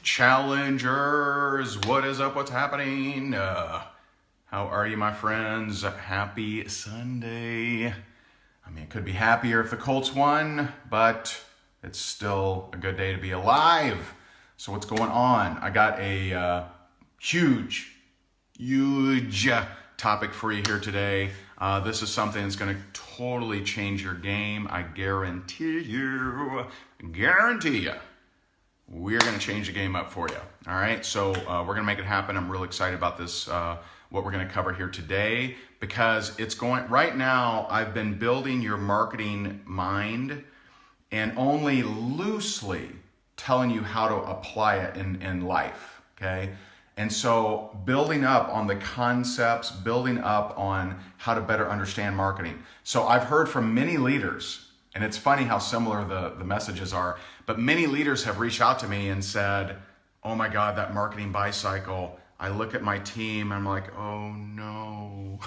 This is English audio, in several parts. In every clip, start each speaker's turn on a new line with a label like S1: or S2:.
S1: Challengers, what is up? What's happening? How are you, my friends? Happy Sunday. I mean, it could be happier if the Colts won, but it's still a good day to be alive. So what's going on? I got a huge topic for you here today. This is something that's going to totally change your game. I guarantee you. We're going to change the game up for you. All right, so we're going to make it happen. I'm really excited about this, what we're going to cover here today, because it's going, right now, I've been building your marketing mind and only loosely telling you how to apply it in life, okay? And so building up on the concepts, building up on how to better understand marketing. So I've heard from many leaders, and it's funny how similar the messages are, but many leaders have reached out to me and said, oh my God, that marketing buy cycle, I look at my team, and I'm like, oh no,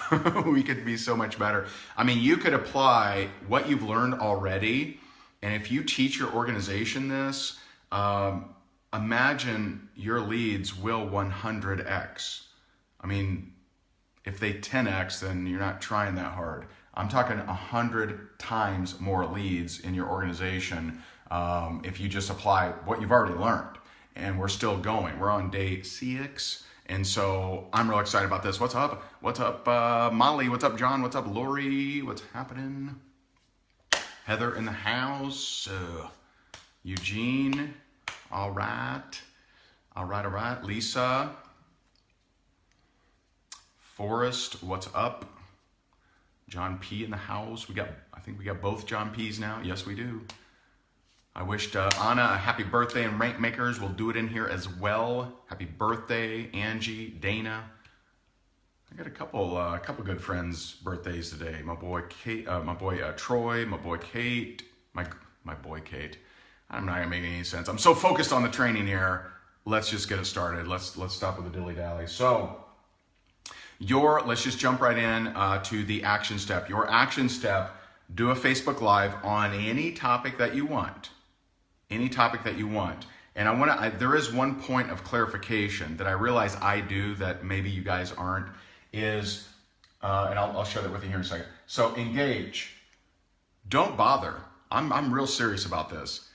S1: we could be so much better. I mean, you could apply what you've learned already, and if you teach your organization this, imagine your leads will 100x. I mean, if they 10x, then you're not trying that hard. I'm talking 100 times more leads in your organization if you just apply what you've already learned. And we're still going. We're on day 6. And so I'm real excited about this. What's up? What's up, Molly? What's up, John? What's up, Lori? What's happening? Heather in the house. Eugene. All right. All right. Lisa. Forrest, what's up? John P in the house. I think we got both John P's now. Yes, we do. I wished Anna a happy birthday, and Rank Makers will do it in here as well. Happy birthday, Angie, Dana. I got a couple good friends' birthdays today. My boy Kate, my boy Troy, my boy Kate, my boy Kate. I'm not gonna make any sense. I'm so focused on the training here. Let's just get it started. Let's stop with the dilly dally. So let's just jump right in to the action step. Your action step: do a Facebook Live on any topic that you want. Any topic that you want. And there is one point of clarification that I realize I do that maybe you guys aren't, is, and I'll share that with you here in a second. So engage. Don't bother. I'm real serious about this.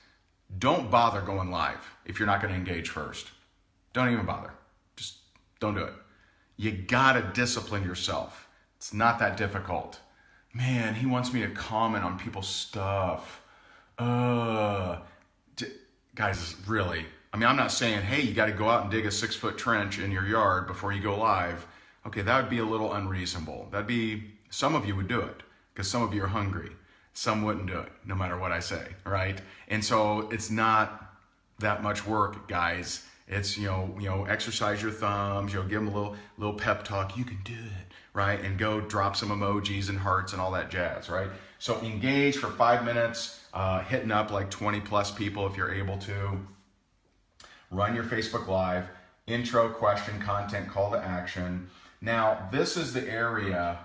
S1: Don't bother going live if you're not going to engage first. Don't even bother. Just don't do it. You gotta discipline yourself. It's not that difficult. Man, he wants me to comment on people's stuff. Guys, really, I mean, I'm not saying, hey, you got to go out and dig a 6-foot trench in your yard before you go live. Okay, that would be a little unreasonable. Some of you would do it because some of you are hungry. Some wouldn't do it, no matter what I say, right? And so it's not that much work, guys. It's, exercise your thumbs, give them a little pep talk. You can do it, right? And go drop some emojis and hearts and all that jazz, right? So engage for 5 minutes, hitting up like 20 plus people if you're able to. Run your Facebook Live, intro, question, content, call to action. Now, this is the area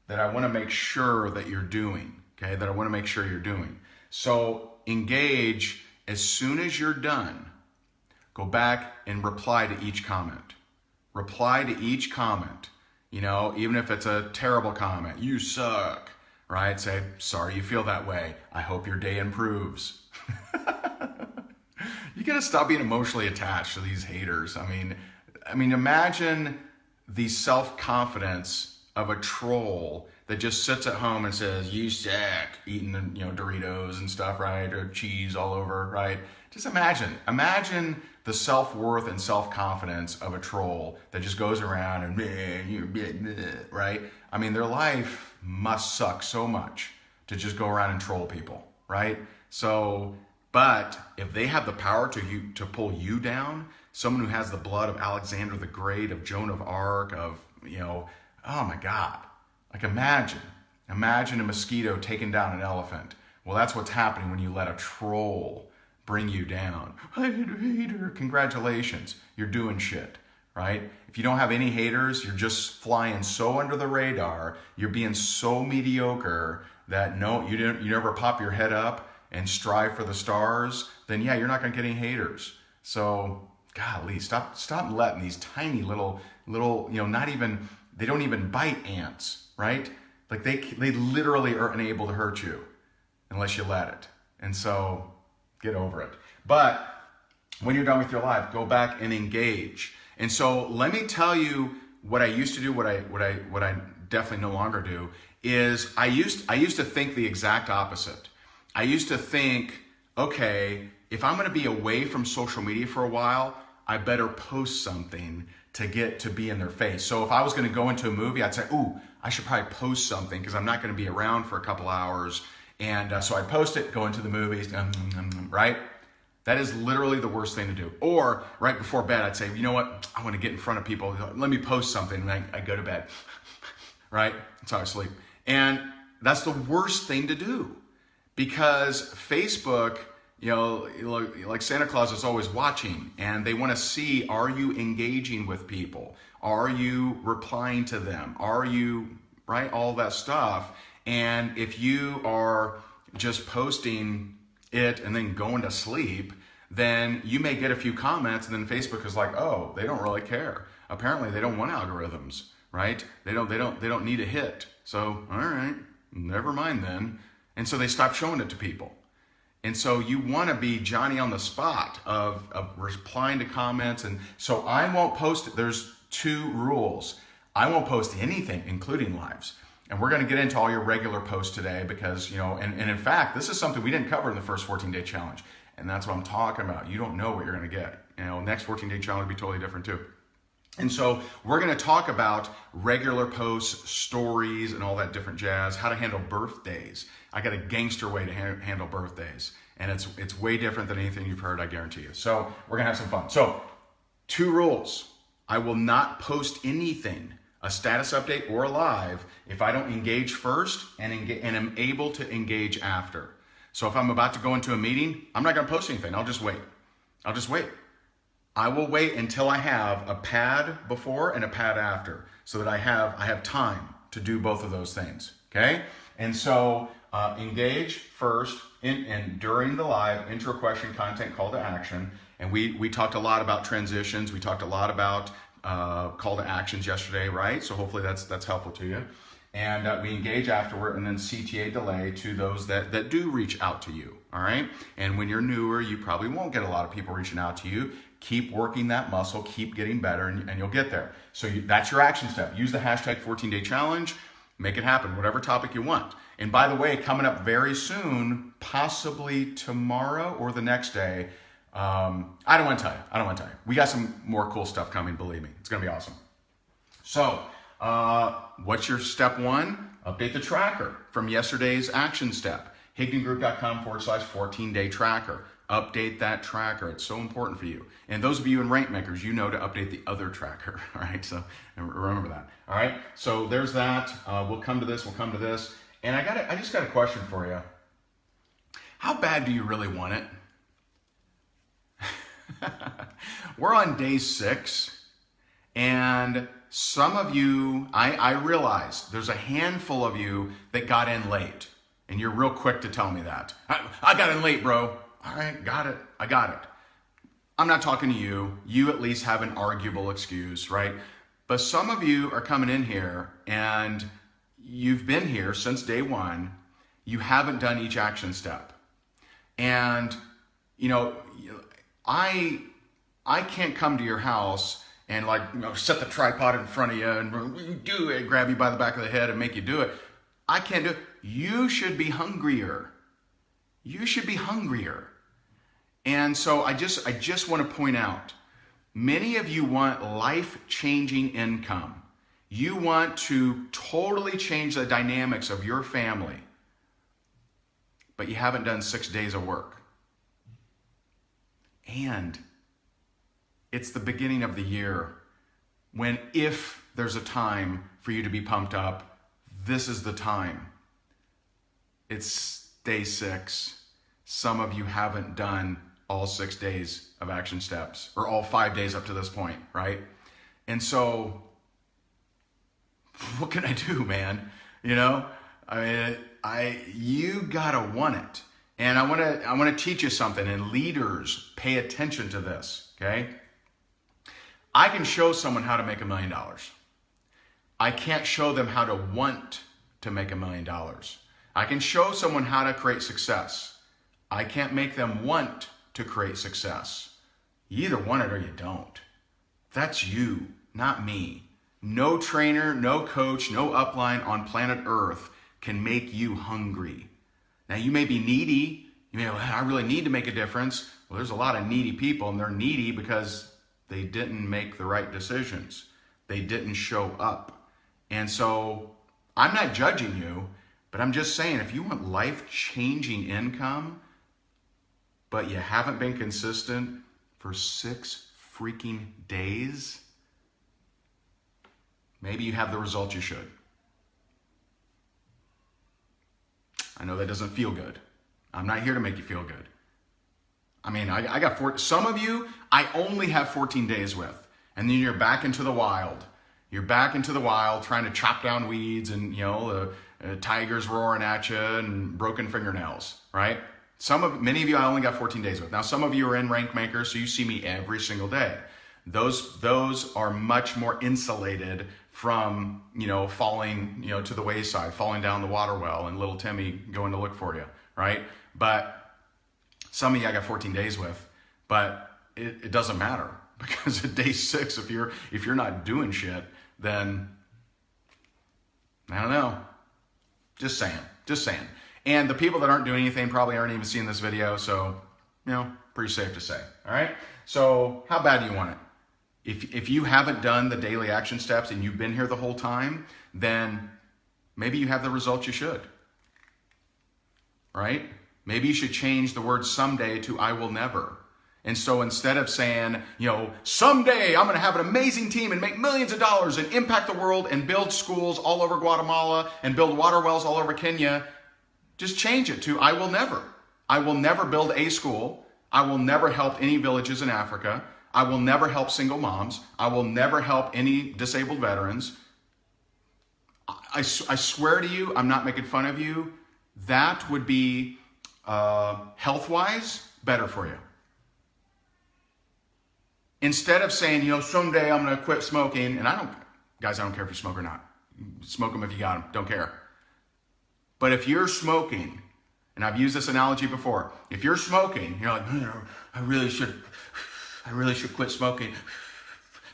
S1: that I want to make sure that you're doing, okay? That I want to make sure you're doing. So engage as soon as you're done. Go back and reply to each comment. Reply to each comment. Even if it's a terrible comment, you suck, right? Say, sorry you feel that way. I hope your day improves. You gotta stop being emotionally attached to these haters. I mean, imagine the self-confidence of a troll that just sits at home and says, you suck, eating Doritos and stuff, right? Or cheese all over, right? Just imagine the self-worth and self-confidence of a troll that just goes around and, man, you're blah, right? I mean, their life must suck so much to just go around and troll people, right? So, but if they have the power to pull you down, someone who has the blood of Alexander the Great, of Joan of Arc, of, oh my God. Like imagine a mosquito taking down an elephant. Well, that's what's happening when you let a troll bring you down. I hate a hater. Congratulations, you're doing shit, right? If you don't have any haters, you're just flying so under the radar, you're being so mediocre that you never pop your head up and strive for the stars, then yeah, you're not gonna get any haters. So golly, stop letting these tiny little, not even, they don't even bite ants, right? Like they literally are unable to hurt you unless you let it. And so get over it. But when you're done with your life, go back and engage. And so let me tell you what I used to do, what I definitely no longer do, is I used to think the exact opposite. I used to think, okay, if I'm going to be away from social media for a while, I better post something to get to be in their face. So if I was going to go into a movie, I'd say, ooh, I should probably post something because I'm not going to be around for a couple hours. And so I'd post it, go into the movies, right? That is literally the worst thing to do. Or right before bed, I'd say, you know what? I want to get in front of people. Let me post something. And I go to bed, right? That's how I sleep. And that's the worst thing to do because Facebook, like Santa Claus is always watching and they want to see, are you engaging with people? Are you replying to them? Are you, right? All that stuff. And if you are just posting it and then going to sleep, then you may get a few comments and then Facebook is like, oh, they don't really care. Apparently they don't want algorithms, right? They don't need a hit. So, all right, never mind then. And so they stop showing it to people. And so you want to be Johnny on the spot of replying to comments. And so I won't post it. There's 2 rules. I won't post anything, including lives. And we're going to get into all your regular posts today because, and in fact, this is something we didn't cover in the first 14-day challenge. And that's what I'm talking about. You don't know what you're going to get. Next 14-day challenge will be totally different too. And so we're going to talk about regular posts, stories, and all that different jazz, how to handle birthdays. I got a gangster way to handle birthdays. And it's way different than anything you've heard, I guarantee you. So we're going to have some fun. So 2 rules. I will not post anything, a status update or a live, if I don't engage first and am able to engage after. So if I'm about to go into a meeting, I'm not going to post anything. I'll just wait. I will wait until I have a pad before and a pad after so that I have time to do both of those things, okay? And so engage first and during the live, intro, question, content, call to action. And we talked a lot about transitions. We talked a lot about call to actions yesterday, right? So hopefully that's helpful to you. And we engage afterward and then CTA delay to those that do reach out to you, all right? And when you're newer, you probably won't get a lot of people reaching out to you. Keep working that muscle, keep getting better, and you'll get there. So that's your action step. Use the hashtag 14-day challenge, make it happen, whatever topic you want. And by the way, coming up very soon, possibly tomorrow or the next day, I don't want to tell you. We got some more cool stuff coming, believe me. It's going to be awesome. So what's your step 1? Update the tracker from yesterday's action step. HigdonGroup.com/14-day tracker. Update that tracker. It's so important for you. And those of you in rank makers, to update the other tracker. All right, so remember that. All right, so there's that. We'll come to this. And I just got a question for you. How bad do you really want it? We're on day 6, and some of you, I realize there's a handful of you that got in late, and you're real quick to tell me that. I got in late, bro. All right, got it. I got it. I'm not talking to you. You at least have an arguable excuse, right? But some of you are coming in here and you've been here since day 1. You haven't done each action step. And, I can't come to your house and set the tripod in front of you and do it, grab you by the back of the head and make you do it. I can't do it. You should be hungrier. And so I just want to point out, many of you want life-changing income. You want to totally change the dynamics of your family, but you haven't done 6 days of work. And it's the beginning of the year when, if there's a time for you to be pumped up, this is the time. It's day 6. Some of you haven't done all 6 days of action steps, or all 5 days up to this point, right? And so what can I do, man? You gotta want it. And I want to teach you something, and leaders, pay attention to this, okay? I can show someone how to make $1 million. I can't show them how to want to make $1 million. I can show someone how to create success. I can't make them want to create success. You either want it or you don't. That's you, not me. No trainer, no coach, no upline on planet Earth can make you hungry. Now you may be needy. You may go, I really need to make a difference. Well, there's a lot of needy people, and they're needy because they didn't make the right decisions. They didn't show up. And so I'm not judging you, but I'm just saying, if you want life-changing income, but you haven't been consistent for 6 freaking days, maybe you have the results you should. I know that doesn't feel good. I'm not here to make you feel good. I mean, I got some of you, I only have 14 days with. And then you're back into the wild. You're back into the wild trying to chop down weeds and, the tigers roaring at you and broken fingernails, right? Many of you I only got 14 days with. Now, some of you are in Rank Makers, so you see me every single day. Those are much more insulated from, falling, to the wayside, falling down the water well and little Timmy going to look for you, right? But some of you I got 14 days with, but it doesn't matter, because at day 6, if you're not doing shit, then I don't know. Just saying. And the people that aren't doing anything probably aren't even seeing this video, so, pretty safe to say. All right? So how bad do you want it? If you haven't done the daily action steps and you've been here the whole time, then maybe you have the results you should. Right? Maybe you should change the word someday to I will never. And so instead of saying, someday I'm going to have an amazing team and make millions of dollars and impact the world and build schools all over Guatemala and build water wells all over Kenya, just change it to I will never. I will never build a school. I will never help any villages in Africa. I will never help single moms. I will never help any disabled veterans. I swear to you, I'm not making fun of you. That would be, health-wise, better for you. Instead of saying, someday I'm going to quit smoking, and I don't care if you smoke or not. Smoke them if you got them. Don't care. But if you're smoking, and I've used this analogy before, if you're smoking, you're like, I really should quit smoking.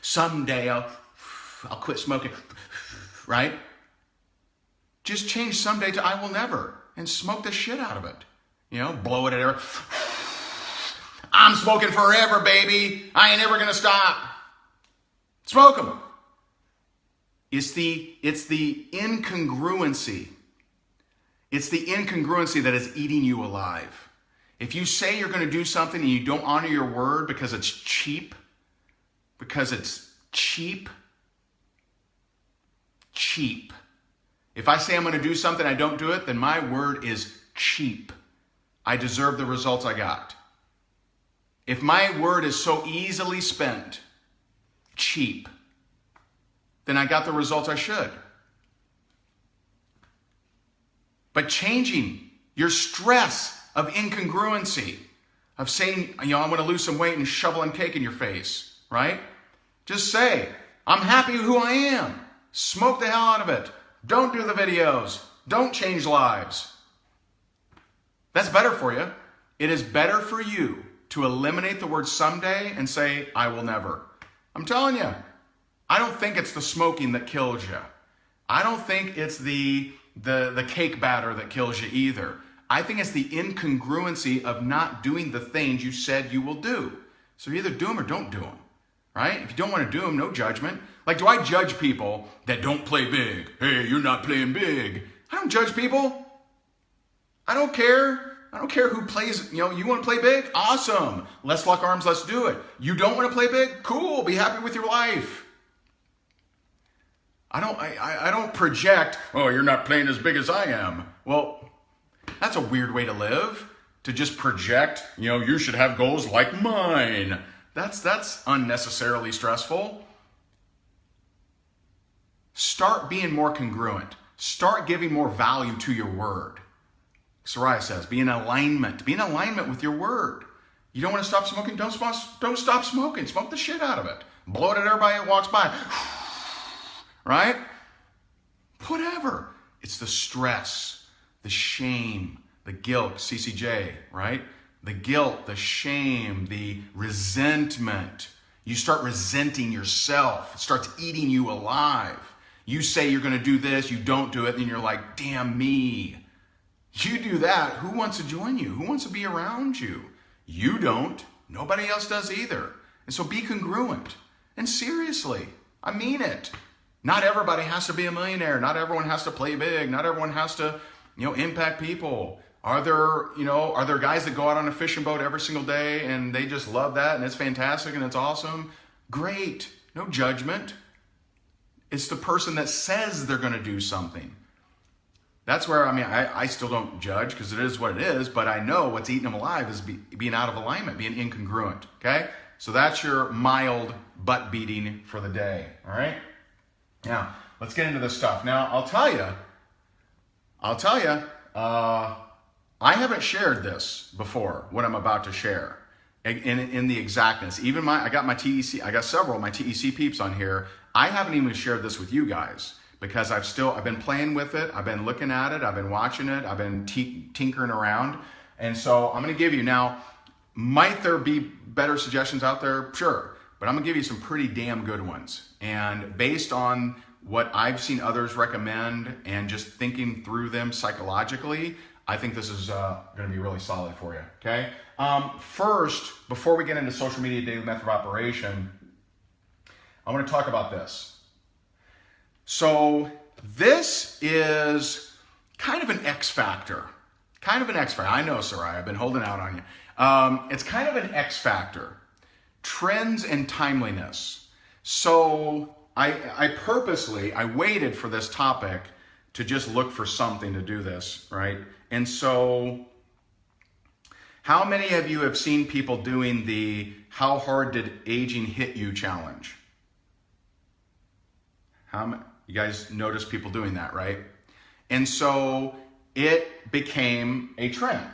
S1: Someday I'll quit smoking, right? Just change someday to I will never and smoke the shit out of it. Blow it at air. I'm smoking forever, baby. I ain't ever gonna stop. Smoke them. It's the incongruency. It's the incongruency that is eating you alive. If you say you're going to do something and you don't honor your word because it's cheap, cheap. If I say I'm going to do something, I don't do it, then my word is cheap. I deserve the results I got. If my word is so easily spent, cheap, then I got the results I should. But changing your stress of incongruency, of saying, I'm going to lose some weight and shoveling cake in your face, right? Just say, I'm happy with who I am. Smoke the hell out of it. Don't do the videos. Don't change lives. That's better for you. It is better for you to eliminate the word someday and say, I will never. I'm telling you, I don't think it's the smoking that kills you. I don't think it's the cake batter that kills you either. I think it's the incongruency of not doing the things you said you will do. So you either do them or don't do them, right? If you don't want to do them, no judgment. Like, do I judge people that don't play big? Hey, you're not playing big. I don't judge people. I don't care. I don't care who plays. You want to play big? Awesome. Let's lock arms. Let's do it. You don't want to play big? Cool. Be happy with your life. I don't project, oh, you're not playing as big as I am. Well, that's a weird way to live, to just project, you should have goals like mine. That's unnecessarily stressful. Start being more congruent. Start giving more value to your word. Soraya says, be in alignment. Be in alignment with your word. You don't want to stop smoking? Don't stop smoking. Smoke the shit out of it. Blow it at everybody that walks by. Right? Whatever. It's the stress, the shame, the guilt, CCJ, right? The guilt, the shame, the resentment. You start resenting yourself. It starts eating you alive. You say you're going to do this, you don't do it, and you're like, damn me. You do that, who wants to join you? Who wants to be around you? You don't. Nobody else does either. And so be congruent. And seriously, I mean it. Not everybody has to be a millionaire. Not everyone has to play big. Not everyone has to, impact people. Are there guys that go out on a fishing boat every single day and they just love that and it's fantastic and it's awesome? Great. No judgment. It's the person that says they're going to do something. That's where, I still don't judge because it is what it is, but I know what's eating them alive is being out of alignment, being incongruent, okay? So that's your mild butt beating for the day, all right? Now, let's get into this stuff. Now, I'll tell you, I haven't shared this before, what I'm about to share, in the exactness. Even I got several of my TEC peeps on here. I haven't even shared this with you guys because I've been playing with it. I've been looking at it. I've been watching it. I've been tinkering around. And so I'm going to give you now, might there be better suggestions out there? Sure. But I'm going to give you some pretty damn good ones. And based on what I've seen others recommend and just thinking through them psychologically, I think this is going to be really solid for you, okay? First, before we get into social media daily method of operation, I want to talk about this. So this is kind of an X factor. I know, Sarai, I've been holding out on you. It's kind of an X factor. Trends and timeliness. So I purposely waited for this topic to just look for something to do this, right? And so how many of you have seen people doing the How Hard Did Aging Hit You challenge? You guys notice people doing that, right? And so it became a trend.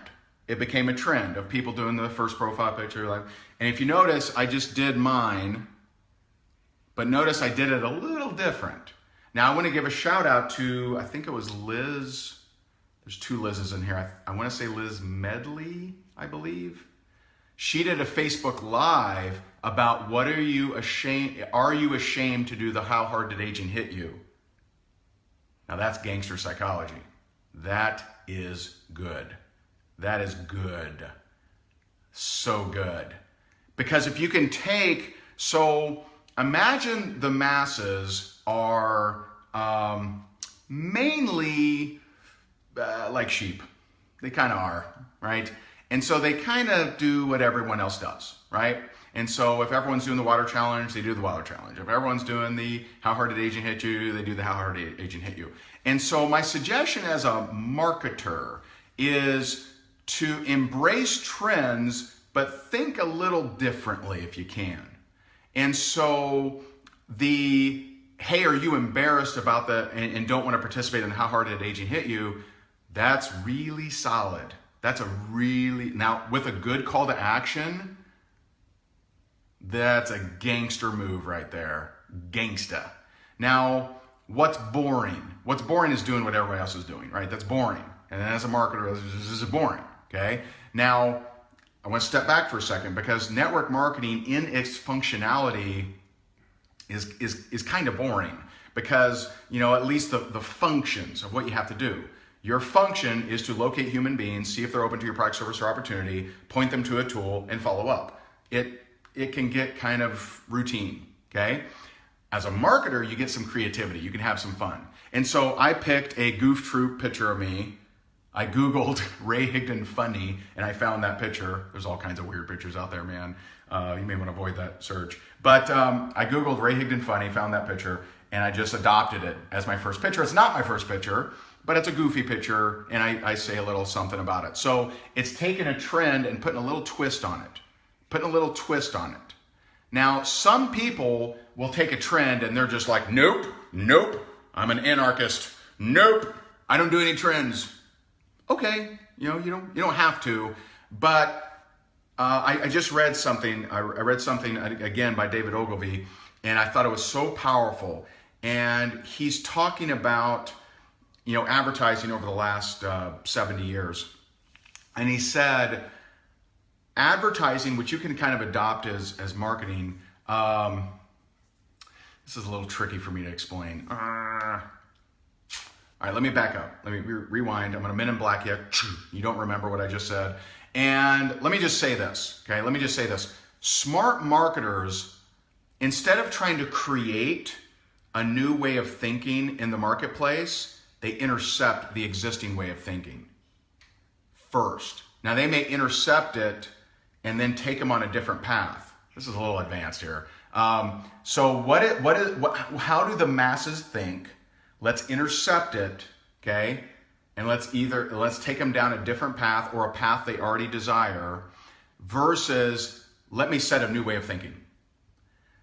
S1: It became a trend of people doing the first profile picture. And if you notice, I just did mine, but notice I did it a little different. Now I want to give a shout out to, I think it was Liz. There's two Liz's in here. I want to say Liz Medley, I believe. She did a Facebook Live about are you ashamed to do the How Hard Did Aging Hit You? Now that's gangster psychology. That is good. That is good. So good. Because if you can imagine the masses are mainly like sheep. They kind of are, right? And so they kind of do what everyone else does, right? And so if everyone's doing the water challenge, they do the water challenge. If everyone's doing the How Hard Did Aging Hit You, they do the How Hard Did Aging Hit You. And so my suggestion as a marketer is to embrace trends, but think a little differently if you can. And so hey, are you embarrassed about and don't want to participate in How Hard Did Aging Hit You? That's really solid. Now with a good call to action, that's a gangster move right there. Gangsta. Now, what's boring? What's boring is doing what everybody else is doing, right? That's boring. And as a marketer, this is boring, okay? Now, I want to step back for a second because network marketing in its functionality is kind of boring because, at least the functions of what you have to do. Your function is to locate human beings, see if they're open to your product, service, or opportunity, point them to a tool, and follow up. It can get kind of routine, okay? As a marketer, you get some creativity. You can have some fun. And so I picked a Goof Troop picture of me. I Googled Ray Higdon funny, and I found that picture. There's all kinds of weird pictures out there, man. You may want to avoid that search. But I Googled Ray Higdon funny, found that picture, and I just adopted it as my first picture. It's not my first picture, but it's a goofy picture, and I say a little something about it. So it's taking a trend and putting a little twist on it. Now, some people will take a trend and they're just like, nope, I'm an anarchist. Nope, I don't do any trends. Okay, you don't have to, but I just read something. I read something again by David Ogilvy, and I thought it was so powerful. And he's talking about, advertising over the last 70 years. And he said, advertising, which you can kind of adopt as marketing. This is a little tricky for me to explain. All right, let me back up. Let me rewind. I'm going to Men in Black you. You don't remember what I just said. And let me just say this, okay? Let me just say this. Smart marketers, instead of trying to create a new way of thinking in the marketplace, they intercept the existing way of thinking first. Now, they may intercept it and then take them on a different path. This is a little advanced here. So how do the masses think? Let's intercept it, okay? And let's take them down a different path or a path they already desire versus let me set a new way of thinking.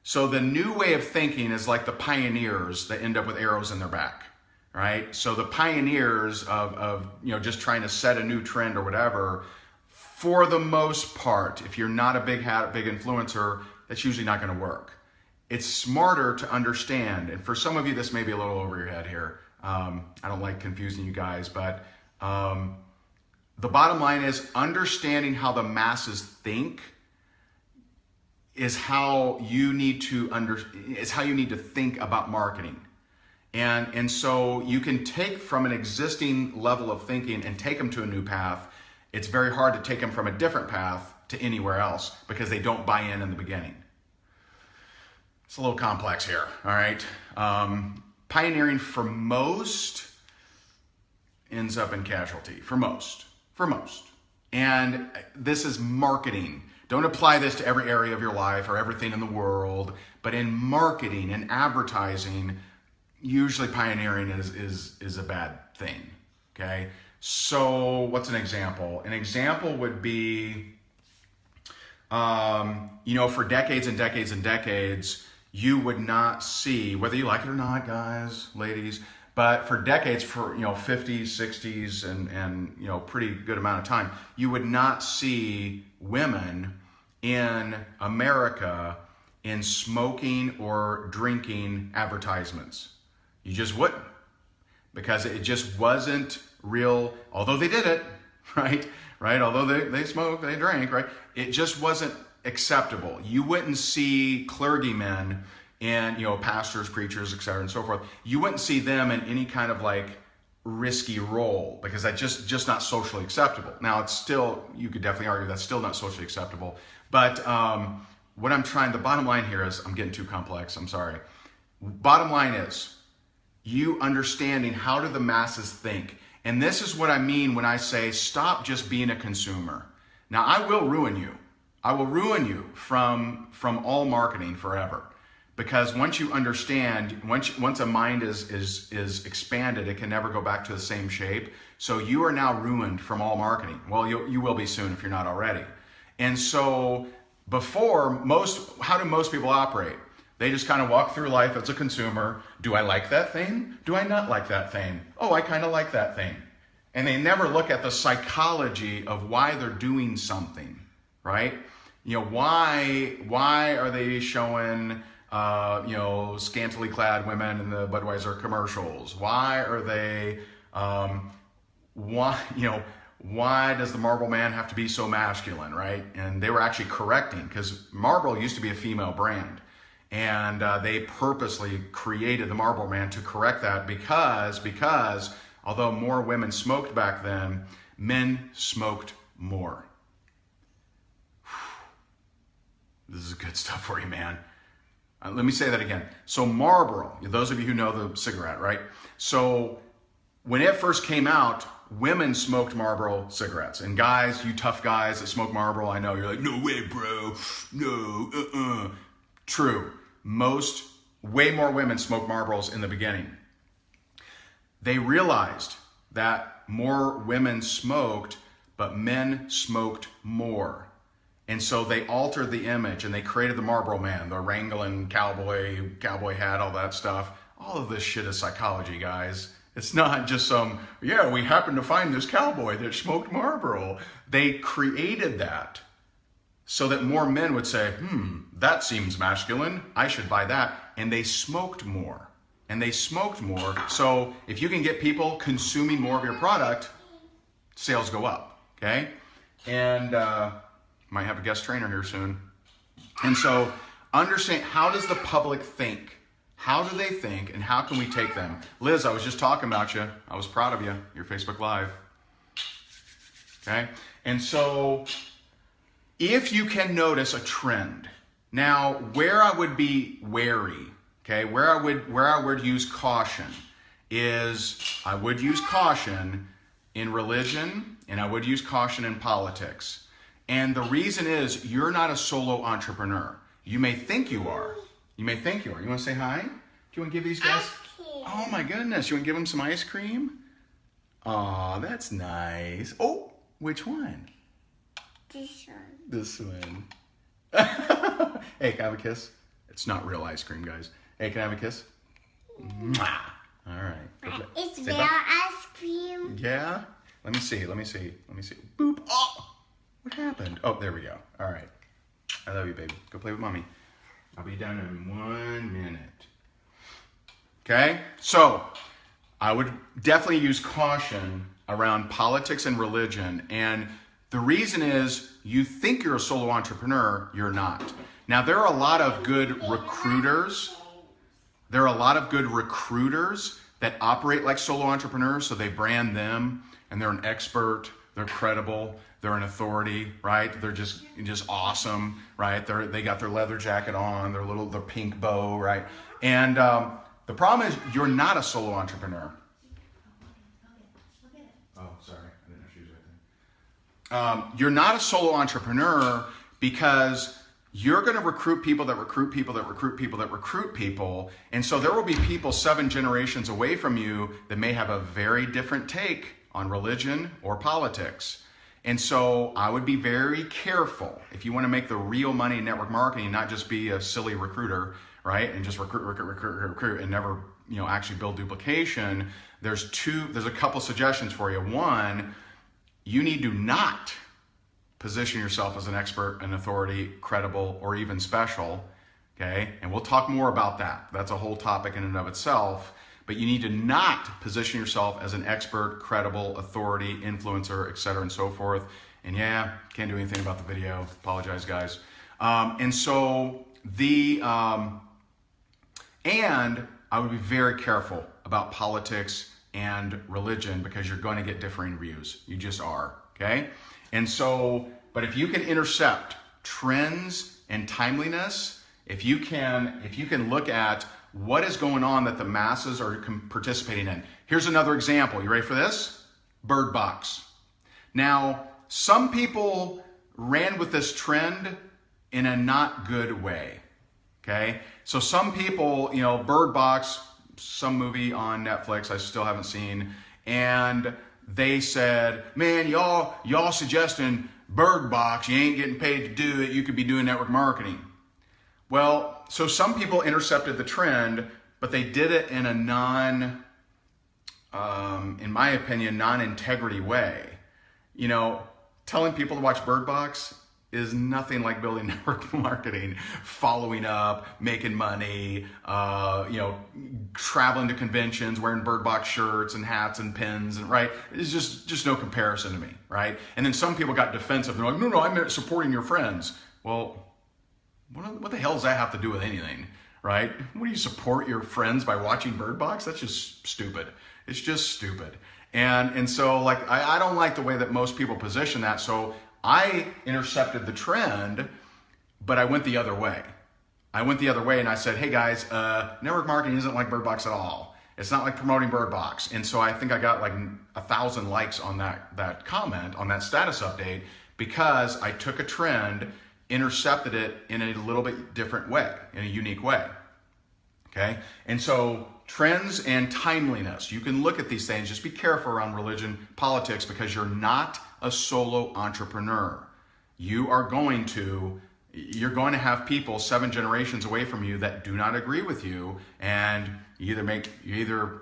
S1: So the new way of thinking is like the pioneers that end up with arrows in their back, right? So the pioneers of just trying to set a new trend or whatever, for the most part, if you're not a big influencer, that's usually not going to work. It's smarter to understand, and for some of you, this may be a little over your head here. I don't like confusing you guys, but the bottom line is understanding how the masses think is how you need to think about marketing. And so you can take from an existing level of thinking and take them to a new path. It's very hard to take them from a different path to anywhere else because they don't buy in the beginning. It's a little complex here, all right? Pioneering for most ends up in casualty, for most. And this is marketing. Don't apply this to every area of your life or everything in the world, but in marketing and advertising, usually pioneering is a bad thing, okay? So what's an example? An example would be, for decades and decades and decades, you would not see, whether you like it or not, guys, ladies, but for decades, for 50s, 60s, and pretty good amount of time, you would not see women in America in smoking or drinking advertisements. You just wouldn't, because it just wasn't real, although they did it, right? Although they smoked, they drank, right? It just wasn't acceptable. You wouldn't see clergymen and, pastors, preachers, et cetera, and so forth. You wouldn't see them in any kind of risky role because that's just not socially acceptable. Now, it's still, you could definitely argue that's still not socially acceptable. But the bottom line here is, I'm getting too complex, I'm sorry. Bottom line is, you understanding how do the masses think. And this is what I mean when I say, stop just being a consumer. Now, I will ruin you. I will ruin you from all marketing forever. Because once you understand, once a mind is expanded, it can never go back to the same shape. So you are now ruined from all marketing. Well, you will be soon if you're not already. And so how do most people operate? They just kind of walk through life as a consumer. Do I like that thing? Do I not like that thing? Oh, I kind of like that thing. And they never look at the psychology of why they're doing something, right? Why are they showing, scantily clad women in the Budweiser commercials? Why are they, why does the Marlboro Man have to be so masculine, right? And they were actually correcting, because Marlboro used to be a female brand. And they purposely created the Marlboro Man to correct that because although more women smoked back then, men smoked more. This is good stuff for you, man. Let me say that again. So Marlboro, those of you who know the cigarette, right? So when it first came out, women smoked Marlboro cigarettes. And guys, you tough guys that smoke Marlboro, I know, you're like, no way, bro. No, True. Way more women smoked Marlboros in the beginning. They realized that more women smoked, but men smoked more. And so they altered the image and they created the Marlboro Man, the Wrangling cowboy hat, all that stuff. All of this shit is psychology, guys. It's not just we happened to find this cowboy that smoked Marlboro. They created that so that more men would say, that seems masculine, I should buy that. And they smoked more. And they smoked more. So if you can get people consuming more of your product, sales go up, okay? And might have a guest trainer here soon. And so understand, how does the public think? How do they think, and how can we take them? Liz, I was just talking about you. I was proud of you, your Facebook Live. Okay? And so if you can notice a trend, now where I would be wary, okay, where I would use caution is I would use caution in religion and I would use caution in politics. And the reason is you're not a solo entrepreneur. You may think you are. You may think you are. You want to say hi? Do you want to give these guys?
S2: Ice cream.
S1: Oh my goodness. You want to give them some ice cream? Aw, that's nice. Oh, which one?
S2: This one.
S1: This one. Hey, can I have a kiss? It's not real ice cream, guys. Hey, can I have a kiss? Mwah. All right.
S2: It's
S1: Say
S2: real
S1: bye.
S2: ice cream.
S1: Yeah? Let me see. Boop. Oh, what happened? Oh, there we go. All right. I love you, baby. Go play with mommy. I'll be done in 1 minute. Okay? So, I would definitely use caution around politics and religion. And the reason is you think you're a solo entrepreneur, you're not. Now, there are a lot of good recruiters. There are a lot of good recruiters that operate like solo entrepreneurs, so they brand them, and they're an expert, they're credible, they're an authority, right? They're just awesome, right? They got their leather jacket on, their pink bow, right? And the problem is you're not a solo entrepreneur. Oh, sorry, I didn't know she was right there. You're not a solo entrepreneur because you're going to recruit people that recruit people that recruit people that recruit people. And so there will be people 7 generations away from you that may have a very different take on religion or politics. And so I would be very careful if you want to make the real money in network marketing, not just be a silly recruiter, right? And just recruit and never, actually build duplication. There's a couple suggestions for you. One, you need to not position yourself as an expert, an authority, credible, or even special, okay? And we'll talk more about that. That's a whole topic in and of itself. But you need to not position yourself as an expert, credible, authority, influencer, etc., and so forth. And yeah, can't do anything about the video. Apologize, guys. And I would be very careful about politics and religion because you're going to get differing views. You just are, okay? And so, but if you can intercept trends and timeliness, if you can look at what is going on that the masses are participating in. Here's another example. You ready for this? Bird Box. Now, some people ran with this trend in a not good way. Okay? So some people, Bird Box, some movie on Netflix I still haven't seen, and they said, man, y'all suggesting Bird Box, you ain't getting paid to do it, you could be doing network marketing. Well, so some people intercepted the trend, but they did it in a in my opinion, non-integrity way. Telling people to watch Bird Box is nothing like building network marketing, following up, making money, traveling to conventions, wearing Bird Box shirts and hats and pins, and right? It's just no comparison to me, right? And then some people got defensive. They're like, no, I meant supporting your friends. Well, what the hell does that have to do with anything, right? What do you support your friends by watching Bird Box? That's just stupid. It's just stupid. And so I don't like the way that most people position that. So I intercepted the trend, but I went the other way. And I said, hey guys, network marketing isn't like Bird Box at all. It's not like promoting Bird Box. And so I think I got like 1,000 likes on that comment, on that status update, because I took a trend, intercepted it in a little bit different way, in a unique way. Okay? And so trends and timeliness, you can look at these things. Just be careful around religion, politics, because you're not a solo entrepreneur. You're going to have people 7 generations away from you that do not agree with you, and you either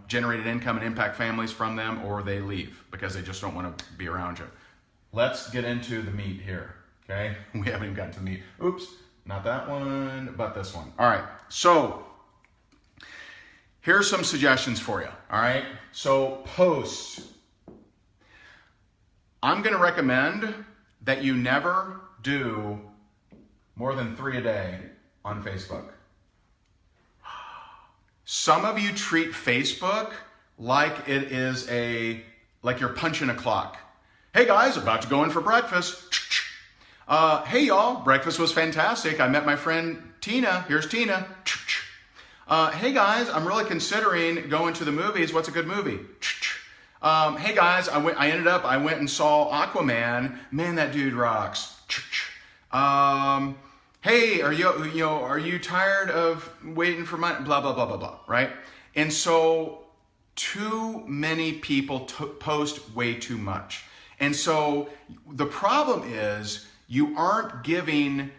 S1: generated income and impact families from them, or they leave because they just don't want to be around you. Let's get into the meat here. Okay, we haven't even gotten to the meat. Oops, not that one, but this one. All right, so here's some suggestions for you. All right, so posts. I'm going to recommend that you never do more than 3 a day on Facebook. Some of you treat Facebook like it is like you're punching a clock. Hey guys, about to go in for breakfast. Hey y'all, breakfast was fantastic. I met my friend Tina. Here's Tina. Hey guys, I'm really considering going to the movies. What's a good movie? Hey guys, I went and saw Aquaman. Man, that dude rocks. Hey, are you tired of waiting for money? Blah, blah, blah, blah, blah, right? And so too many people post way too much. And so the problem is you aren't giving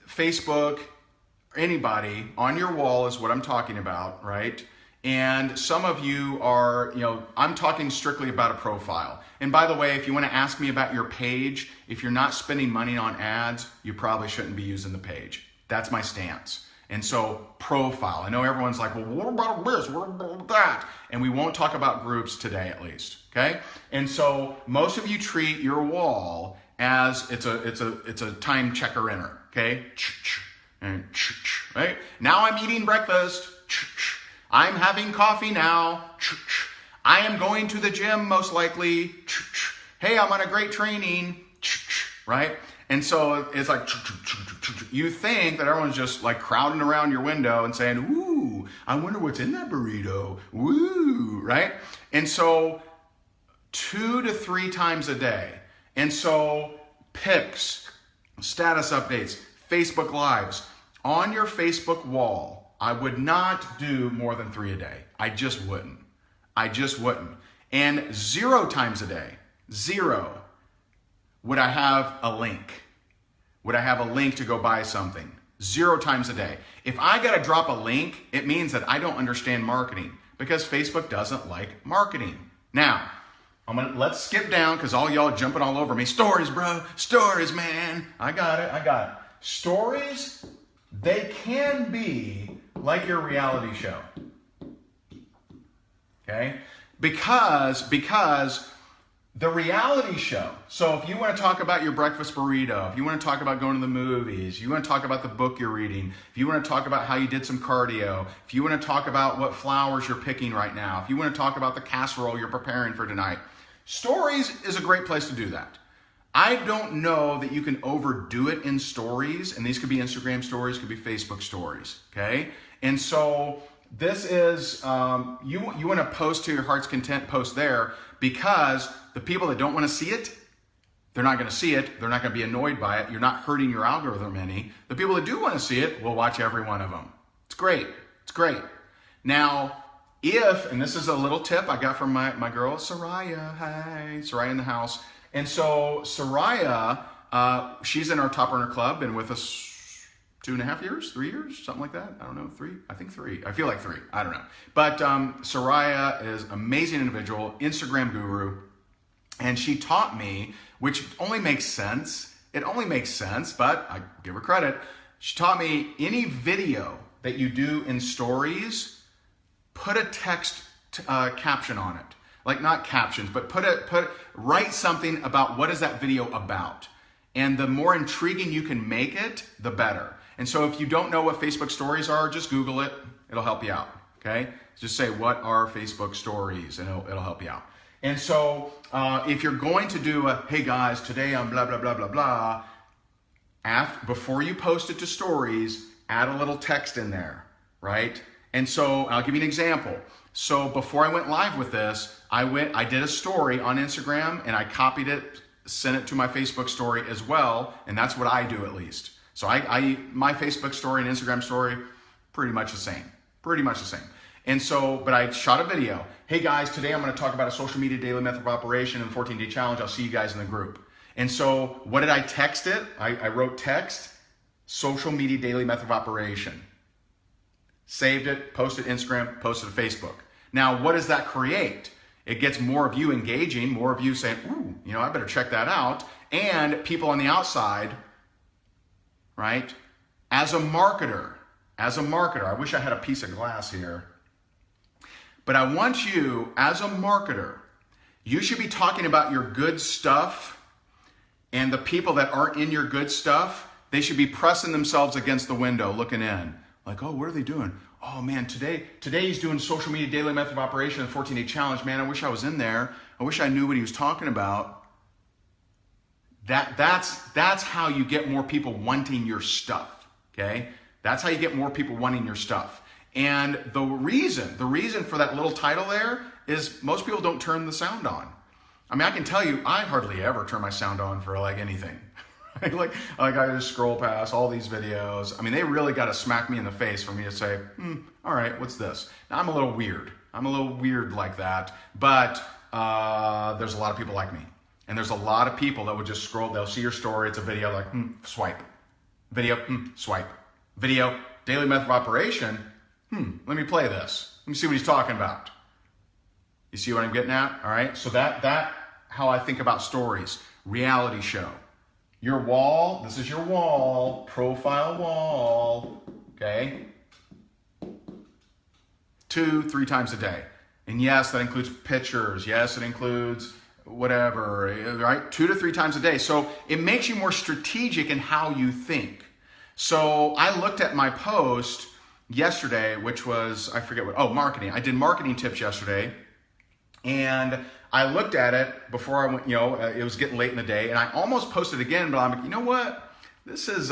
S1: Facebook or anybody on your wall is what I'm talking about, right? And some of you are, I'm talking strictly about a profile. And by the way, if you want to ask me about your page, if you're not spending money on ads, you probably shouldn't be using the page. That's my stance. And so profile. I know everyone's like, well, what about this? What about that? And we won't talk about groups today, at least. Okay. And so most of you treat your wall as it's a time checker inner. Okay. And right now I'm eating breakfast. I'm having coffee now. I am going to the gym most likely. Hey, I'm on a great training. Right? And so it's like, you think that everyone's just like crowding around your window and saying, ooh, I wonder what's in that burrito. Woo, right? And so 2 to 3 times a day. And so pics, status updates, Facebook Lives. On your Facebook wall, I would not do more than 3 a day. I just wouldn't. And 0 times a day, 0, would I have a link? Would I have a link to go buy something? 0 times a day. If I got to drop a link, it means that I don't understand marketing because Facebook doesn't like marketing. Now, let's skip down because all y'all jumping all over me. Stories, bro. Stories, man. I got it. Stories, they can be like your reality show. Okay? Because the reality show, so if you want to talk about your breakfast burrito, if you want to talk about going to the movies, you want to talk about the book you're reading, if you want to talk about how you did some cardio, if you want to talk about what flowers you're picking right now, if you want to talk about the casserole you're preparing for tonight, stories is a great place to do that. I don't know that you can overdo it in stories, and these could be Instagram stories, could be Facebook stories, okay? And so this is, you want to post to your heart's content, post there, because the people that don't want to see it, they're not going to see it. They're not going to be annoyed by it. You're not hurting your algorithm any. The people that do want to see it will watch every one of them. It's great. Now, and this is a little tip I got from my girl, Soraya. Hi, Soraya in the house. And so Soraya, she's in our Top Earner Club, been with us 2.5 years, 3 years, something like that. I don't know, 3. I think 3. I feel like 3. I don't know. But Soraya is an amazing individual, Instagram guru, and she taught me, which only makes sense. It only makes sense, but I give her credit. She taught me any video that you do in stories, put a text caption on it. Like not captions, but write something about what is that video about. And the more intriguing you can make it, the better. And so if you don't know what Facebook stories are, just Google it. It'll help you out, okay? Just say, what are Facebook stories? And it'll help you out. And so if you're going to do hey guys, today I'm blah, blah, blah, blah, blah, before you post it to stories, add a little text in there, right? And so I'll give you an example. So before I went live with this, I did a story on Instagram and I copied it, sent it to my Facebook story as well. And that's what I do at least. So my Facebook story and Instagram story, pretty much the same. And so, but I shot a video. Hey guys, today I'm going to talk about a social media daily method of operation and 14-day challenge. I'll see you guys in the group. And so what did I text it? I wrote text, social media daily method of operation. Saved it, posted Instagram, posted to Facebook. Now, what does that create? It gets more of you engaging, more of you saying, ooh, you know, I better check that out. And people on the outside, right? As a marketer, I wish I had a piece of glass here, but I want you, as a marketer, you should be talking about your good stuff, and the people that aren't in your good stuff, they should be pressing themselves against the window, looking in. Like, oh, what are they doing? Oh man, today he's doing social media daily method of operation, the 14-day challenge. Man, I wish I was in there. I wish I knew what he was talking about. That's how you get more people wanting your stuff. Okay? That's how you get more people wanting your stuff. And the reason for that little title there is most people don't turn the sound on. I mean, I can tell you, I hardly ever turn my sound on for like anything. like I just scroll past all these videos. I mean, they really got to smack me in the face for me to say, all right, what's this? Now, I'm a little weird like that, but there's a lot of people like me. And there's a lot of people that would just scroll, they'll see your story, it's a video, like, swipe. Video, swipe. Video, daily method of operation, let me play this. Let me see what he's talking about. You see what I'm getting at? All right, so that how I think about stories. Reality show. Your wall, this is your wall, profile wall, okay? 2-3 times a day. And yes, that includes pictures. Yes, it includes whatever, right? 2 to 3 times a day. So it makes you more strategic in how you think. So I looked at my post yesterday, which was, I forget what, marketing. I did marketing tips yesterday. And I looked at it before I went, it was getting late in the day, and I almost posted again, but I'm like, you know what? This is,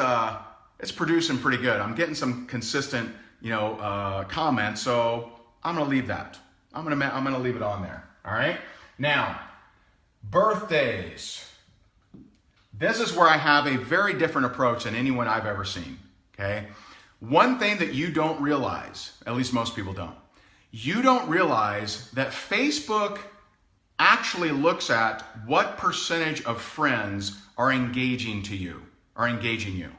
S1: it's producing pretty good. I'm getting some consistent, comments, so I'm going to leave that. I'm going to leave it on there. All right. Now, birthdays. This is where I have a very different approach than anyone I've ever seen. Okay. One thing that you don't realize, at least most people don't, you don't realize that Facebook actually looks at what percentage of friends are engaging you.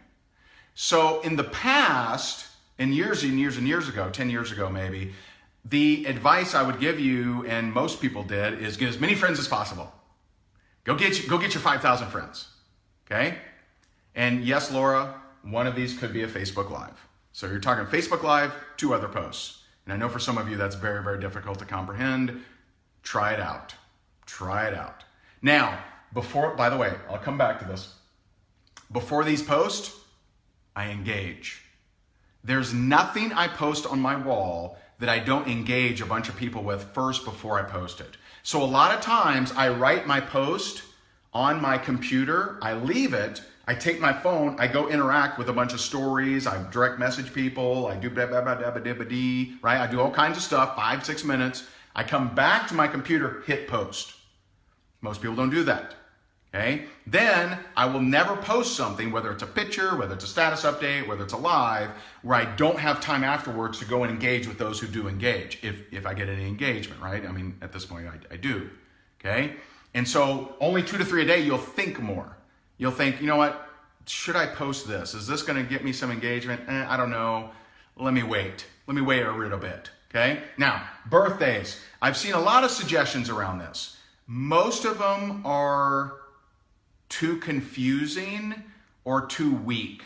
S1: So in the past, and years ago, 10 years ago maybe, the advice I would give you, and most people did, is get as many friends as possible. Go get your 5,000 friends, okay? And yes, Laura, one of these could be a Facebook Live. So you're talking Facebook Live, 2 other posts. And I know for some of you that's very, very difficult to comprehend. Try it out. Now, by the way, I'll come back to this. Before these posts, I engage. There's nothing I post on my wall that I don't engage a bunch of people with first before I post it. So a lot of times I write my post on my computer, I leave it, I take my phone, I go interact with a bunch of stories, I direct message people, I do right? I do all kinds of stuff, 5-6 minutes. I come back to my computer, hit post. Most people don't do that, okay? Then I will never post something, whether it's a picture, whether it's a status update, whether it's a live, where I don't have time afterwards to go and engage with those who do engage, if I get any engagement, right? I mean, at this point, I do, okay? And so only 2 to 3 a day, you'll think more. You'll think, you know what, should I post this? Is this gonna get me some engagement? I don't know, let me wait a little bit, okay? Now, birthdays. I've seen a lot of suggestions around this. Most of them are too confusing or too weak.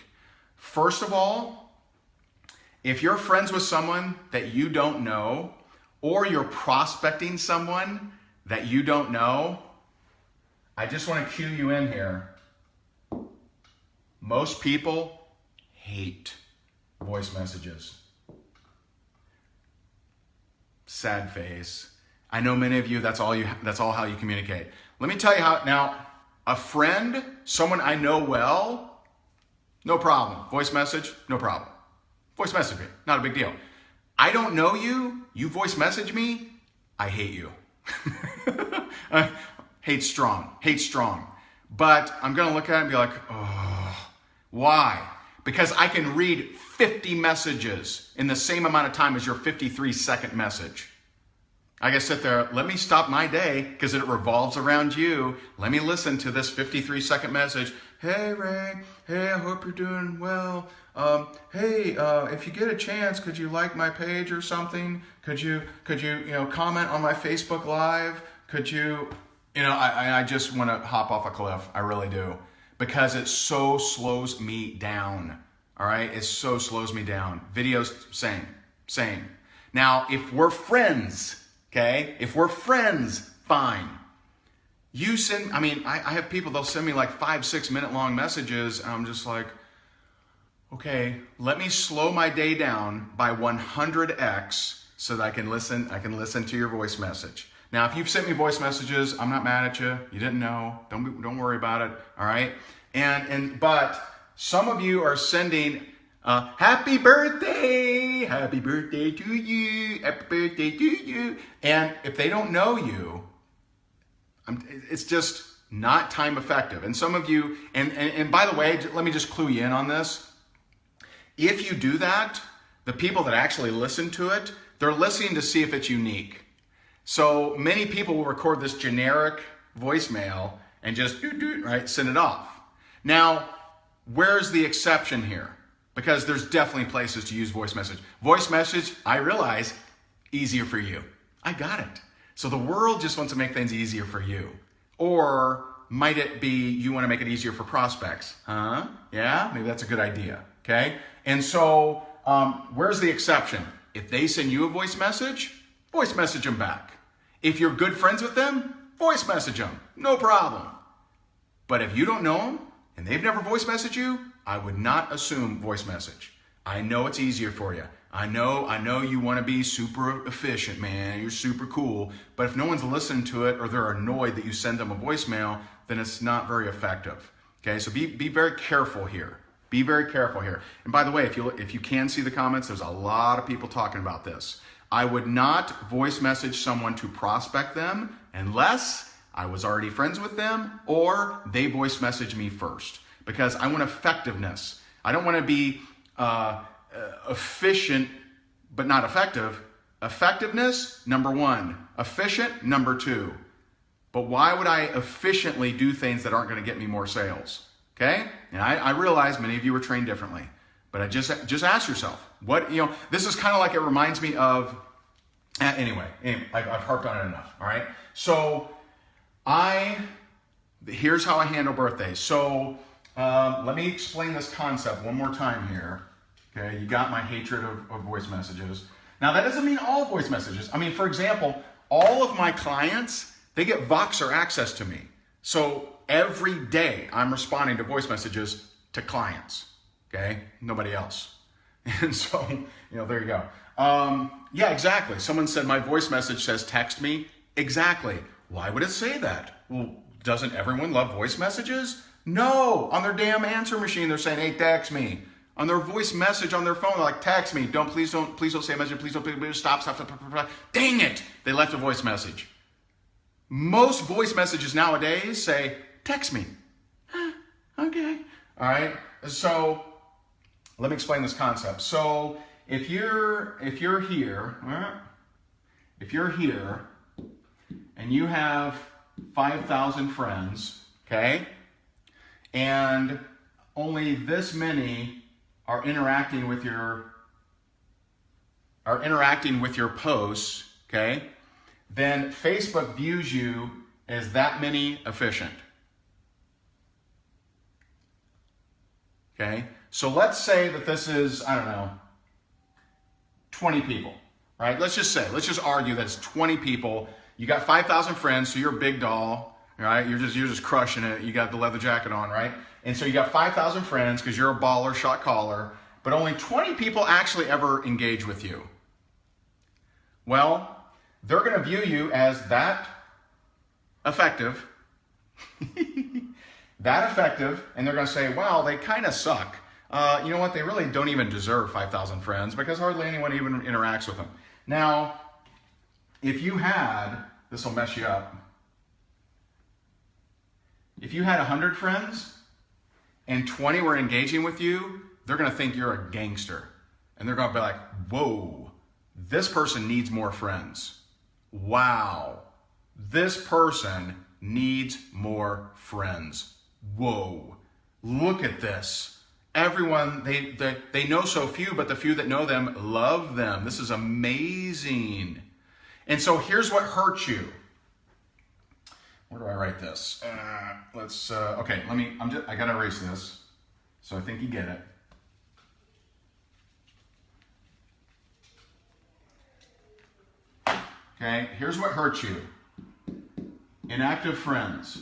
S1: First of all, if you're friends with someone that you don't know, or you're prospecting someone that you don't know, I just want to cue you in here. Most people hate voice messages. Sad face. I know many of you, that's all how you communicate. Let me tell you how. Now, a friend, someone I know well, no problem. Voice message, no problem. Voice message me, not a big deal. I don't know you, you voice message me, I hate you. Hate strong. But I'm gonna look at it and be like, oh, why? Because I can read 50 messages in the same amount of time as your 53-second message. I gotta sit there, let me stop my day because it revolves around you. Let me listen to this 53-second message. hey Ray, hey, I hope you're doing well. Hey, if you get a chance, could you like my page or something? Could you comment on my Facebook Live? Could you, I just want to hop off a cliff. I really do. Because it so slows me down. All right? It so slows me down. Videos, same. Now, if we're friends, okay? If we're friends, fine. I have people, they'll send me like 5-6 minute long messages, and I'm just like, okay, let me slow my day down by 100x so that I can listen to your voice message. Now, if you've sent me voice messages, I'm not mad at you. You didn't know. Don't worry about it. All right. But some of you are sending happy birthday to you, happy birthday to you. And if they don't know you, it's just not time effective. And some of you, and by the way, let me just clue you in on this. If you do that, the people that actually listen to it, they're listening to see if it's unique. So many people will record this generic voicemail and just send it off. Now, where's the exception here? Because there's definitely places to use voice message. Voice message, I realize, easier for you. I got it. So the world just wants to make things easier for you. Or might it be you want to make it easier for prospects? Huh? Yeah, maybe that's a good idea. Okay? And so where's the exception? If they send you a voice message them back. If you're good friends with them, voice message them. No problem. But if you don't know them and they've never voice messaged you, I would not assume voice message. I know it's easier for you. I know you want to be super efficient, man. You're super cool. But if no one's listening to it or they're annoyed that you send them a voicemail, then it's not very effective. Okay, so be very careful here. Be very careful here. And by the way, if you can see the comments, there's a lot of people talking about this. I would not voice message someone to prospect them unless I was already friends with them or they voice message me first, because I want effectiveness. I don't want to be efficient but not effective. Effectiveness, number one. Efficient, number two. But why would I efficiently do things that aren't going to get me more sales? Okay? And I realize many of you are trained differently, but I just ask yourself, this is kind of like, it reminds me of, anyway, I've harped on it enough, all right? So here's how I handle birthdays. So let me explain this concept one more time here. Okay, you got my hatred of voice messages. Now that doesn't mean all voice messages. I mean, for example, all of my clients, they get Voxer access to me. So every day I'm responding to voice messages to clients, okay? Nobody else. And so, there you go. Yeah, exactly. Someone said my voice message says text me. Exactly. Why would it say that? Well, doesn't everyone love voice messages? No. On their damn answer machine, they're saying, hey, text me. On their voice message on their phone, they're like, text me. Please don't say a message. Please don't, stop. Dang it. They left a voice message. Most voice messages nowadays say, text me. Okay. All right. So let me explain this concept. So if you're here and you have 5,000 friends, okay, and only this many are interacting with your posts, okay, then Facebook views you as that many efficient. Okay? So let's say that this is, 20 people, right? Let's just argue that it's 20 people. You got 5,000 friends, so you're a big doll, right? You're just crushing it. You got the leather jacket on, right? And so you got 5,000 friends because you're a baller, shot caller, but only 20 people actually ever engage with you. Well, they're going to view you as that effective, and they're going to say, wow, they kind of suck. You know what? They really don't even deserve 5,000 friends because hardly anyone even interacts with them. Now, if you had, this will mess you up. If you had 100 friends and 20 were engaging with you, they're going to think you're a gangster. And they're going to be like, whoa, this person needs more friends. Wow, this person needs more friends. Whoa. Look at this. Everyone, they know so few, but the few that know them love them. This is amazing. And so here's what hurts you. Where do I write this? Okay, I gotta erase this. So I think you get it. Okay, here's what hurts you. Inactive friends.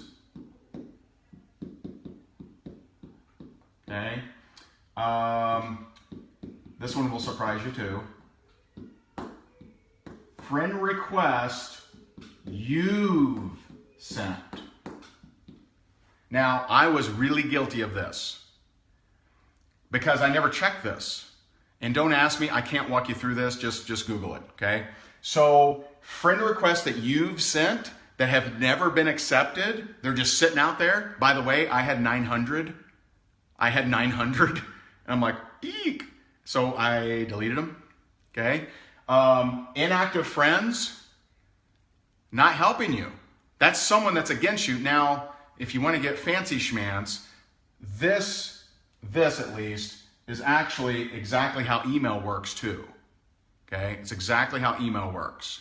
S1: Okay. This one will surprise you too. Friend request you've sent. Now, I was really guilty of this because I never checked this. And don't ask me, I can't walk you through this, just Google it, okay? So, friend requests that you've sent that have never been accepted, they're just sitting out there. By the way, I had 900. And I'm like, eek. So I deleted them, okay? Inactive friends, not helping you. That's someone that's against you. Now, if you want to get fancy schmance, this at least is actually exactly how email works too, okay? It's exactly how email works.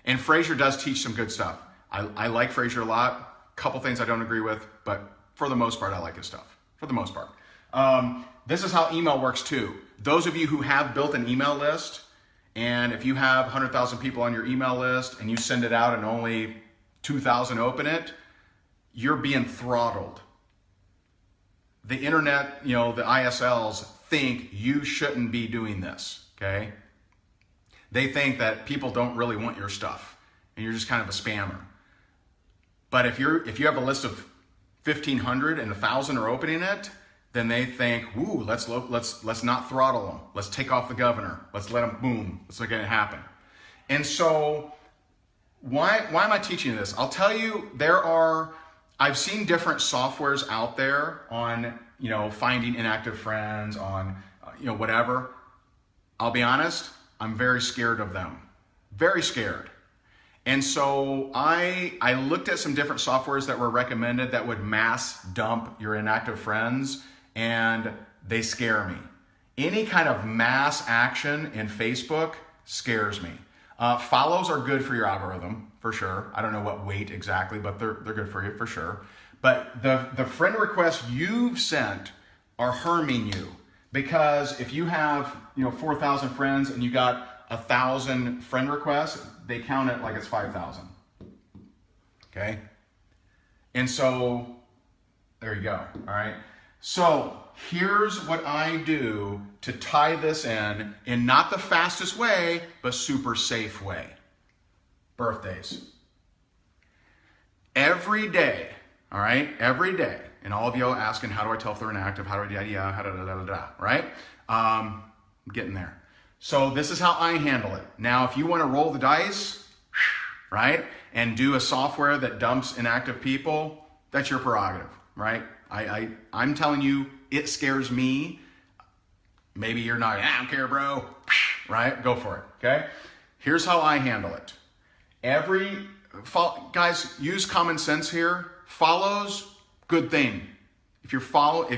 S1: And Fraser does teach some good stuff. I like Fraser a lot. A couple things I don't agree with, but for the most part, I like his stuff. For the most part. This is how email works too. Those of you who have built an email list, and if you have 100,000 people on your email list and you send it out and only 2,000 open it, you're being throttled. The internet, the ISLs think you shouldn't be doing this, okay? They think that people don't really want your stuff and you're just kind of a spammer. But if you have a list of 1,500 and 1,000 are opening it, then they think, ooh, let's not throttle them. Let's take off the governor. Let's let them boom. Let's make it happen. And so why am I teaching this? I'll tell you, I've seen different softwares out there on, finding inactive friends, on, whatever. I'll be honest, I'm very scared of them. Very scared. And so I looked at some different softwares that were recommended that would mass dump your inactive friends, and they scare me. Any kind of mass action in Facebook scares me. Follows are good for your algorithm, for sure. I don't know what weight exactly, but they're good for you, for sure. But the friend requests you've sent are harming you, because if you have 4,000 friends and you got 1,000 friend requests, they count it like it's 5,000. Okay? And so, there you go, all right? So, here's what I do to tie this in not the fastest way, but super safe way. Birthdays. Every day, all right? Every day. And all of you are asking, how do I tell if they're inactive? How do I, right? I'm getting there. So this is how I handle it. Now, if you want to roll the dice, right, and do a software that dumps inactive people, that's your prerogative, right? I'm telling you, it scares me. Maybe you're not, I don't care, bro, right? Go for it, okay? Here's how I handle it. Guys, use common sense here. Follows, good thing. If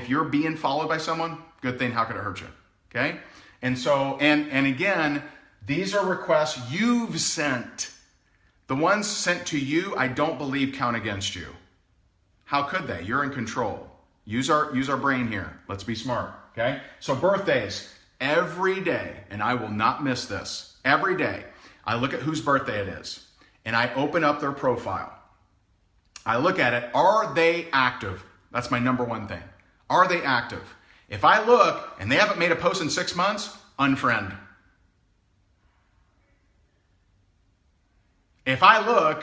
S1: you're being followed by someone, good thing. How could it hurt you, okay? And so, and again, these are requests you've sent. The ones sent to you, I don't believe count against you. How could they? You're in control. Use our brain here. Let's be smart, okay? So birthdays, every day, and I will not miss this, every day, I look at whose birthday it is, and I open up their profile. I look at it, are they active? That's my number one thing. Are they active? If I look and they haven't made a post in 6 months, unfriend. If I look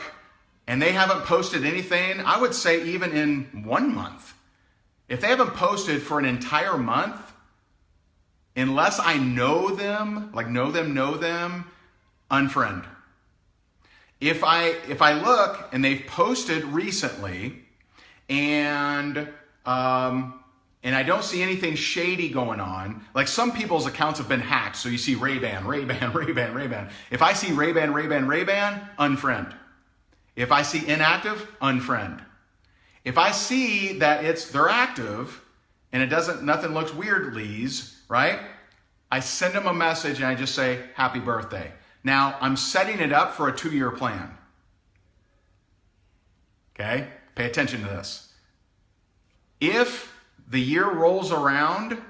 S1: and they haven't posted anything, I would say even in 1 month. If they haven't posted for an entire month, unless I know them, unfriend. If I look and they've posted recently and I don't see anything shady going on, like some people's accounts have been hacked, so you see Ray-Ban. If I see Ray-Ban, unfriend. If I see inactive, unfriend. If I see that they're active and nothing looks weird, Lee's, right? I send them a message and I just say, happy birthday. Now, I'm setting it up for a 2-year plan. Okay? Pay attention to this. If the year rolls around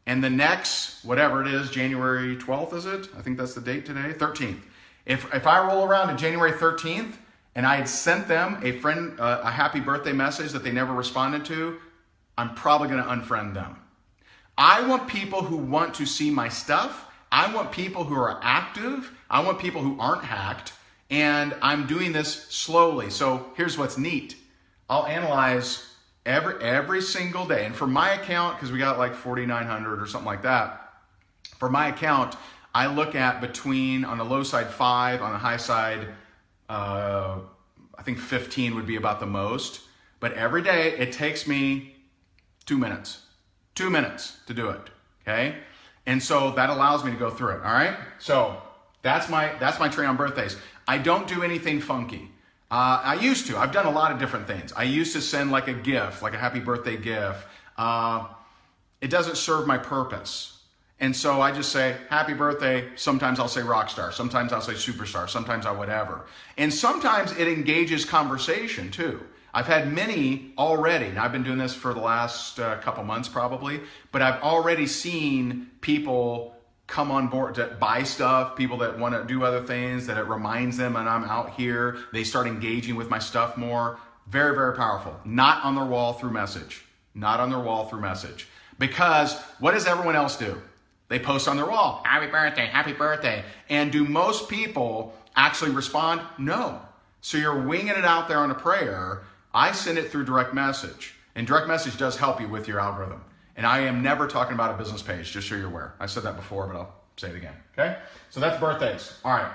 S1: and the next, whatever it is, January 12th, is it? I think that's the date today, 13th. If I roll around to January 13th and I had sent them a happy birthday message that they never responded to, I'm probably going to unfriend them. I want people who want to see my stuff. I want people who are active. I want people who aren't hacked. And I'm doing this slowly. So here's what's neat. I'll analyze every single day. And for my account, because we got like 4,900 or something like that, for my account, I look at between, on the low side, 5, on the high side, I think 15 would be about the most. But every day, it takes me 2 minutes. 2 minutes to do it, okay? And so that allows me to go through it, all right? So that's my train on birthdays. I don't do anything funky. I used to. I've done a lot of different things. I used to send like a GIF, like a happy birthday GIF. It doesn't serve my purpose. And so I just say, happy birthday. Sometimes I'll say rock star. Sometimes I'll say superstar. Sometimes I whatever. And sometimes it engages conversation too. I've had many already, and I've been doing this for the last couple months probably, but I've already seen people come on board to buy stuff, people that want to do other things, that it reminds them and I'm out here. They start engaging with my stuff more. Very, very powerful. Not on their wall through message. Not on their wall through message. Because what does everyone else do? They post on their wall, happy birthday, happy birthday. And do most people actually respond? No. So you're winging it out there on a prayer. I send it through direct message. And direct message does help you with your algorithm. And I am never talking about a business page, just so you're aware. I said that before, but I'll say it again, okay? So that's birthdays. All right.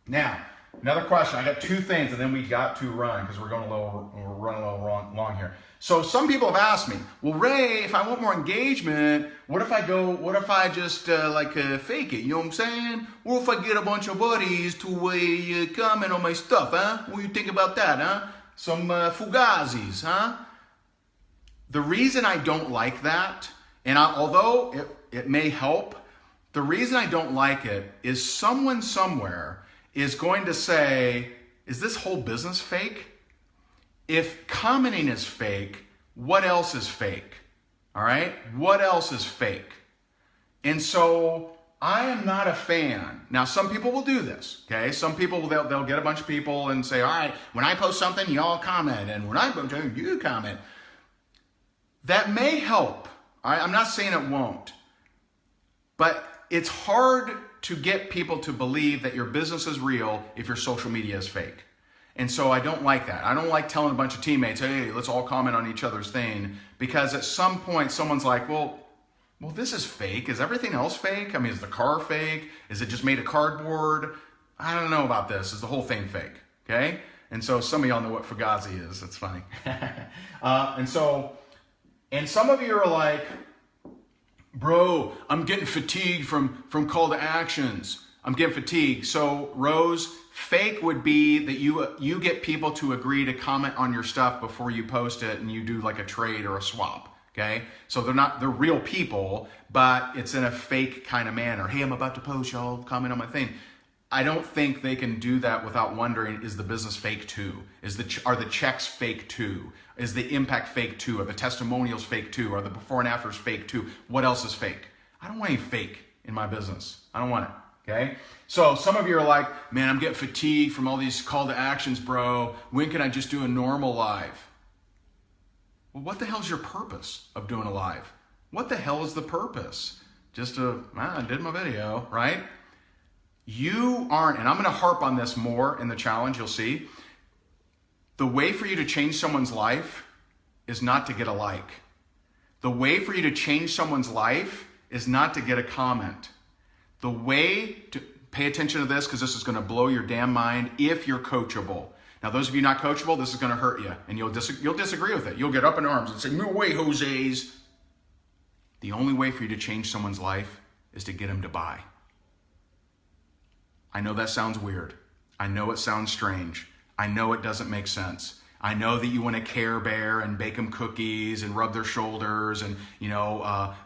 S1: Now, another question. I got 2 things, and then we got to run because we're running a little long here. So some people have asked me, well, Ray, if I want more engagement, what if I just fake it? You know what I'm saying? What if I get a bunch of buddies to comment on my stuff, huh? What do you think about that, huh? Some fugazis, huh? The reason I don't like that, and although it may help, the reason I don't like it is someone somewhere is going to say, is this whole business fake? If commenting is fake, what else is fake? All right? What else is fake? And so I am not a fan. Now, some people will do this, okay? Some people, they'll get a bunch of people and say, all right, when I post something, y'all comment. And when I post something, you comment. That may help. All right? I'm not saying it won't. But it's hard to get people to believe that your business is real if your social media is fake. And so I don't like that. I don't like telling a bunch of teammates, hey, let's all comment on each other's thing. Because at some point, someone's like, well, this is fake. Is everything else fake? I mean, is the car fake? Is it just made of cardboard? I don't know about this. Is the whole thing fake? Okay? And so some of y'all know what Fugazi is. It's funny. And some of you are like, bro, I'm getting fatigued from call to actions. I'm getting fatigued. So Rose, fake would be that you get people to agree to comment on your stuff before you post it and you do like a trade or a swap. Okay? So they're real people, but it's in a fake kind of manner. Hey, I'm about to post, y'all comment on my thing. I don't think they can do that without wondering, is the business fake too? Are the checks fake too? Is the impact fake too? Are the testimonials fake too? Are the before and afters fake too? What else is fake? I don't want any fake in my business. I don't want it, okay? So some of you are like, man, I'm getting fatigued from all these call to actions, bro. When can I just do a normal live? Well, what the hell is your purpose of doing a live? What the hell is the purpose? I did my video, right? You aren't, and I'm going to harp on this more in the challenge, you'll see. The way for you to change someone's life is not to get a like. The way for you to change someone's life is not to get a comment. The way to pay attention to this, because this is going to blow your damn mind if you're coachable. Now, those of you not coachable, this is going to hurt you, and you'll disagree with it. You'll get up in arms and say, no way, Jose's. The only way for you to change someone's life is to get them to buy. I know that sounds weird. I know it sounds strange. I know it doesn't make sense. I know that you want to Care Bear and bake them cookies and rub their shoulders and,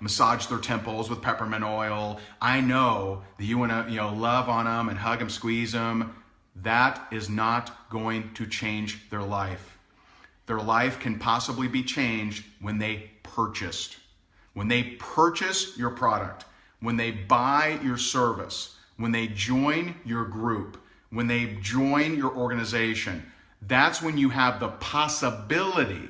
S1: massage their temples with peppermint oil. I know that you want to, love on them and hug them, squeeze them. That is not going to change their life. Their life can possibly be changed when they purchased. When they purchase your product, when they buy your service, when they join your group, when they join your organization, that's when you have the possibility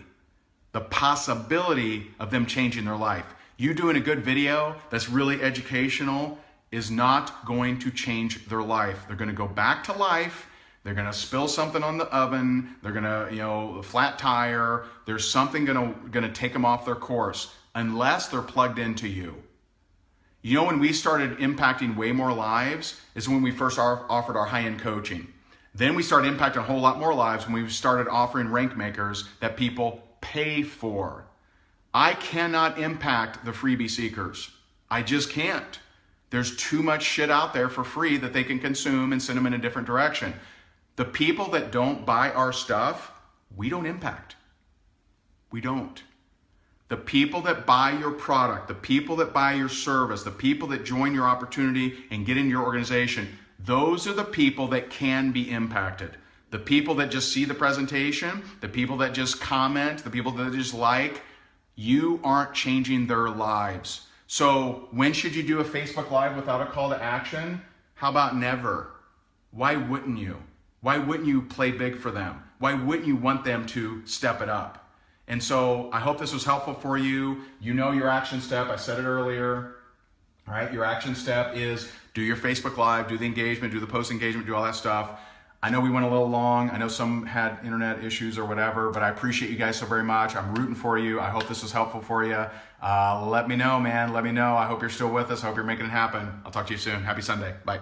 S1: of them changing their life. You doing a good video that's really educational is not going to change their life. They're going to go back to life. They're going to spill something on the oven. They're going to, flat tire. There's something going to take them off their course unless they're plugged into you. When we started impacting way more lives is when we first offered our high-end coaching. Then we started impacting a whole lot more lives when we started offering rank makers that people pay for. I cannot impact the freebie seekers. I just can't. There's too much shit out there for free that they can consume and send them in a different direction. The people that don't buy our stuff, we don't impact. We don't. The people that buy your product, the people that buy your service, the people that join your opportunity and get in your organization, those are the people that can be impacted. The people that just see the presentation, the people that just comment, the people that just like, you aren't changing their lives. So when should you do a Facebook Live without a call to action? How about never? Why wouldn't you? Why wouldn't you play big for them? Why wouldn't you want them to step it up? And so I hope this was helpful for you. You know your action step. I said it earlier. All right, your action step is do your Facebook Live, do the engagement, do the post engagement, do all that stuff. I know we went a little long. I know some had internet issues or whatever, but I appreciate you guys so very much. I'm rooting for you. I hope this was helpful for you. Let me know, man. Let me know. I hope you're still with us. I hope you're making it happen. I'll talk to you soon. Happy Sunday. Bye.